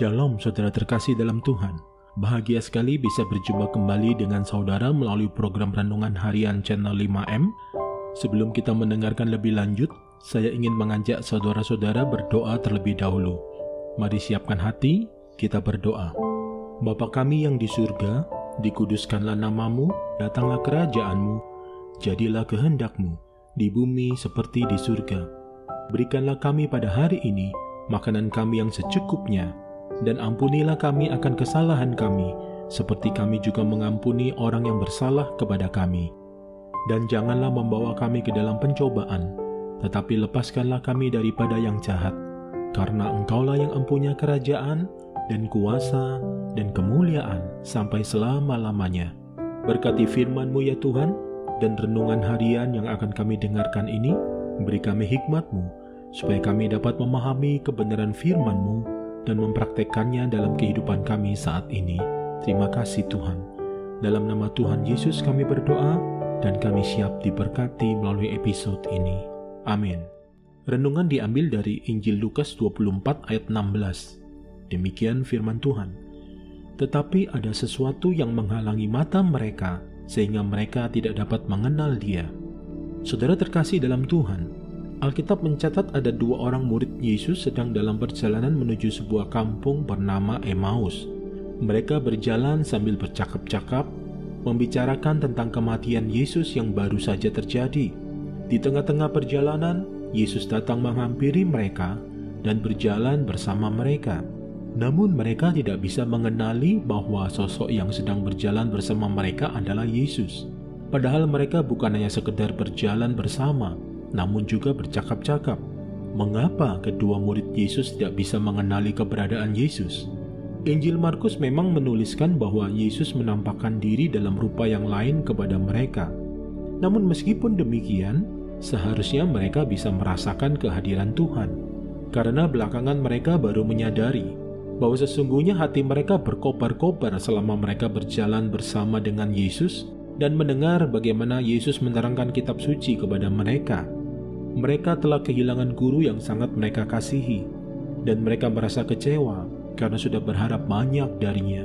Shalom saudara terkasih dalam Tuhan. Bahagia sekali bisa berjumpa kembali dengan saudara melalui program Renungan Harian Channel 5M. Sebelum kita mendengarkan lebih lanjut, saya ingin mengajak saudara-saudara berdoa terlebih dahulu. Mari siapkan hati, kita berdoa. Bapa kami yang di surga, dikuduskanlah namamu, datanglah kerajaanmu, jadilah kehendakmu, di bumi seperti di surga. Berikanlah kami pada hari ini makanan kami yang secukupnya, dan ampunilah kami akan kesalahan kami, seperti kami juga mengampuni orang yang bersalah kepada kami. Dan janganlah membawa kami ke dalam pencobaan, tetapi lepaskanlah kami daripada yang jahat, karena Engkaulah yang empunya kerajaan, dan kuasa, dan kemuliaan, sampai selama-lamanya. Berkati firman-Mu ya Tuhan, dan renungan harian yang akan kami dengarkan ini, beri kami hikmat-Mu, supaya kami dapat memahami kebenaran firman-Mu, dan mempraktekannya dalam kehidupan kami saat ini. Terima kasih Tuhan. Dalam nama Tuhan Yesus kami berdoa, dan kami siap diberkati melalui episode ini. Amin. Renungan diambil dari Injil Lukas 24 ayat 16. Demikian firman Tuhan. Tetapi ada sesuatu yang menghalangi mata mereka, sehingga mereka tidak dapat mengenal Dia. Saudara terkasih dalam Tuhan, Alkitab mencatat ada dua orang murid Yesus sedang dalam perjalanan menuju sebuah kampung bernama Emmaus. Mereka berjalan sambil bercakap-cakap, membicarakan tentang kematian Yesus yang baru saja terjadi. Di tengah-tengah perjalanan, Yesus datang menghampiri mereka dan berjalan bersama mereka. Namun mereka tidak bisa mengenali bahwa sosok yang sedang berjalan bersama mereka adalah Yesus. Padahal mereka bukan hanya sekedar berjalan bersama, namun juga bercakap-cakap. Mengapa kedua murid Yesus tidak bisa mengenali keberadaan Yesus? Injil Markus memang menuliskan bahwa Yesus menampakkan diri dalam rupa yang lain kepada mereka. Namun meskipun demikian, seharusnya mereka bisa merasakan kehadiran Tuhan, karena belakangan mereka baru menyadari bahwa sesungguhnya hati mereka berkobar-kobar selama mereka berjalan bersama dengan Yesus dan mendengar bagaimana Yesus menerangkan kitab suci kepada mereka. Mereka telah kehilangan guru yang sangat mereka kasihi, dan mereka merasa kecewa karena sudah berharap banyak darinya.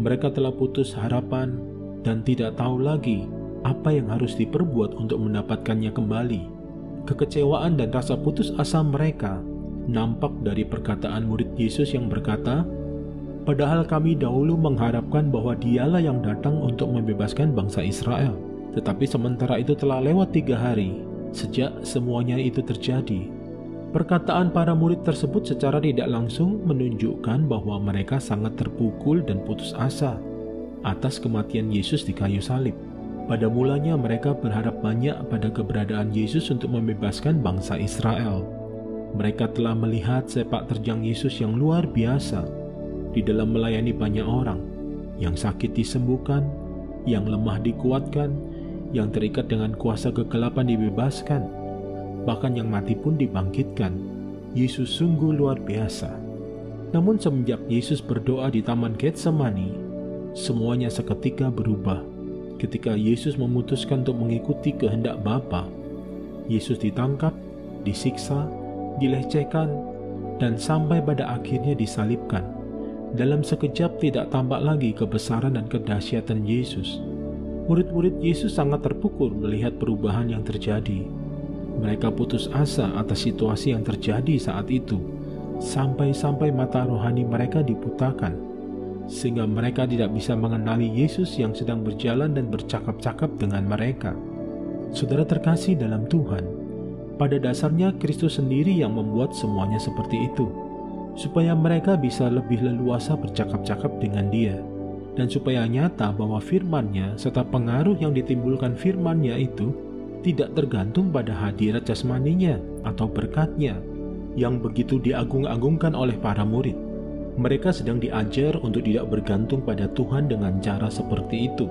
Mereka telah putus harapan dan tidak tahu lagi apa yang harus diperbuat untuk mendapatkannya kembali. Kekecewaan dan rasa putus asa mereka nampak dari perkataan murid Yesus yang berkata, "Padahal kami dahulu mengharapkan bahwa Dialah yang datang untuk membebaskan bangsa Israel. Tetapi sementara itu telah lewat 3 hari sejak semuanya itu terjadi." Perkataan para murid tersebut secara tidak langsung menunjukkan bahwa mereka sangat terpukul dan putus asa atas kematian Yesus di kayu salib. Pada mulanya mereka berharap banyak pada keberadaan Yesus untuk membebaskan bangsa Israel. Mereka telah melihat sepak terjang Yesus yang luar biasa di dalam melayani banyak orang, yang sakit disembuhkan, yang lemah dikuatkan, yang terikat dengan kuasa kegelapan dibebaskan, bahkan yang mati pun dibangkitkan. Yesus sungguh luar biasa. Namun semenjak Yesus berdoa di Taman Getsemani, semuanya seketika berubah. Ketika Yesus memutuskan untuk mengikuti kehendak Bapa, Yesus ditangkap, disiksa, dilecehkan, dan sampai pada akhirnya disalibkan. Dalam sekejap tidak tampak lagi kebesaran dan kedahsyatan Yesus. Murid-murid Yesus sangat terpukul melihat perubahan yang terjadi. Mereka putus asa atas situasi yang terjadi saat itu, sampai-sampai mata rohani mereka dibutakan, sehingga mereka tidak bisa mengenali Yesus yang sedang berjalan dan bercakap-cakap dengan mereka. Saudara terkasih dalam Tuhan, pada dasarnya Kristus sendiri yang membuat semuanya seperti itu, supaya mereka bisa lebih leluasa bercakap-cakap dengan Dia, dan supaya nyata bahwa firman-Nya serta pengaruh yang ditimbulkan firman-Nya itu tidak tergantung pada hadirat jasmaninya atau berkat-Nya yang begitu diagung-agungkan oleh para murid. Mereka sedang diajar untuk tidak bergantung pada Tuhan dengan cara seperti itu,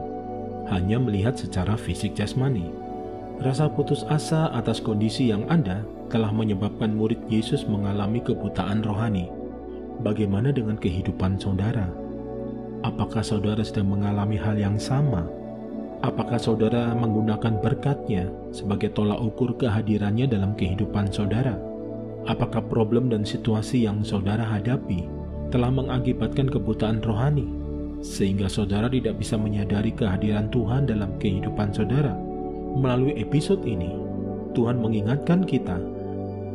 hanya melihat secara fisik jasmani. Rasa putus asa atas kondisi yang ada telah menyebabkan murid Yesus mengalami kebutaan rohani. Bagaimana dengan kehidupan saudara? Apakah saudara sedang mengalami hal yang sama? Apakah saudara menggunakan berkat-Nya sebagai tolak ukur kehadirannya dalam kehidupan saudara? Apakah problem dan situasi yang saudara hadapi telah mengakibatkan kebutaan rohani, sehingga saudara tidak bisa menyadari kehadiran Tuhan dalam kehidupan saudara. Melalui episode ini, Tuhan mengingatkan kita,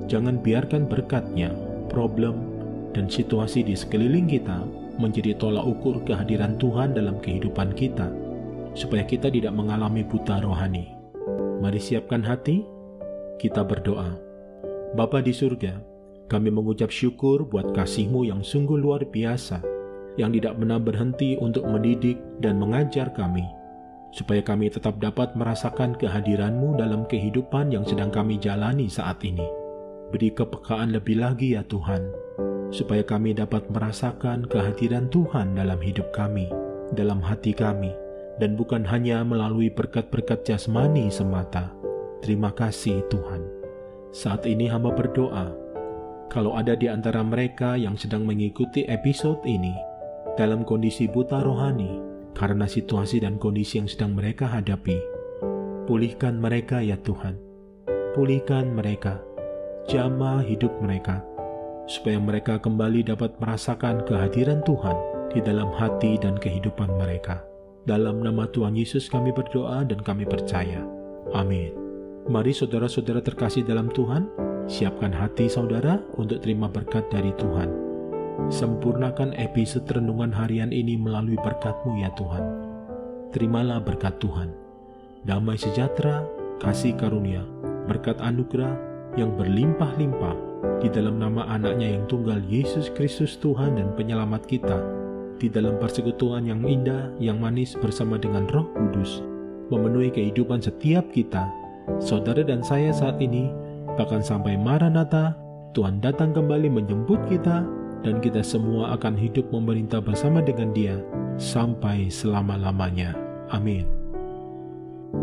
jangan biarkan berkat-Nya, problem, dan situasi di sekeliling kita menjadi tolak ukur kehadiran Tuhan dalam kehidupan kita, supaya kita tidak mengalami buta rohani. Mari siapkan hati, kita berdoa. Bapa di surga, kami mengucap syukur buat kasih-Mu yang sungguh luar biasa, yang tidak pernah berhenti untuk mendidik dan mengajar kami, supaya kami tetap dapat merasakan kehadiran-Mu dalam kehidupan yang sedang kami jalani saat ini. Beri kepekaan lebih lagi ya Tuhan, supaya kami dapat merasakan kehadiran Tuhan dalam hidup kami, dalam hati kami, dan bukan hanya melalui berkat-berkat jasmani semata. Terima kasih Tuhan. Saat ini hamba berdoa, kalau ada di antara mereka yang sedang mengikuti episode ini dalam kondisi buta rohani karena situasi dan kondisi yang sedang mereka hadapi, pulihkan mereka ya Tuhan. Pulihkan mereka, jamah hidup mereka, supaya mereka kembali dapat merasakan kehadiran Tuhan di dalam hati dan kehidupan mereka. Dalam nama Tuhan Yesus kami berdoa dan kami percaya. Amin. Mari saudara-saudara terkasih dalam Tuhan, siapkan hati saudara untuk terima berkat dari Tuhan. Sempurnakan episode renungan harian ini melalui berkat-Mu ya Tuhan. Terimalah berkat Tuhan, damai sejahtera, kasih karunia, berkat anugerah yang berlimpah-limpah di dalam nama anak-Nya yang tunggal Yesus Kristus Tuhan dan penyelamat kita, di dalam persekutuan yang indah, yang manis bersama dengan Roh Kudus, memenuhi kehidupan setiap kita, saudara dan saya saat ini, bahkan sampai Maranatha, Tuhan datang kembali menjemput kita, dan kita semua akan hidup memerintah bersama dengan Dia sampai selama-lamanya. Amin.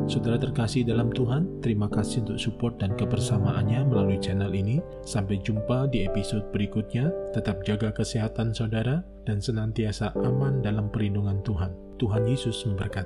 Saudara terkasih dalam Tuhan, terima kasih untuk support dan kebersamaannya melalui channel ini. Sampai jumpa di episode berikutnya. Tetap jaga kesehatan saudara dan senantiasa aman dalam perlindungan Tuhan. Tuhan Yesus memberkati.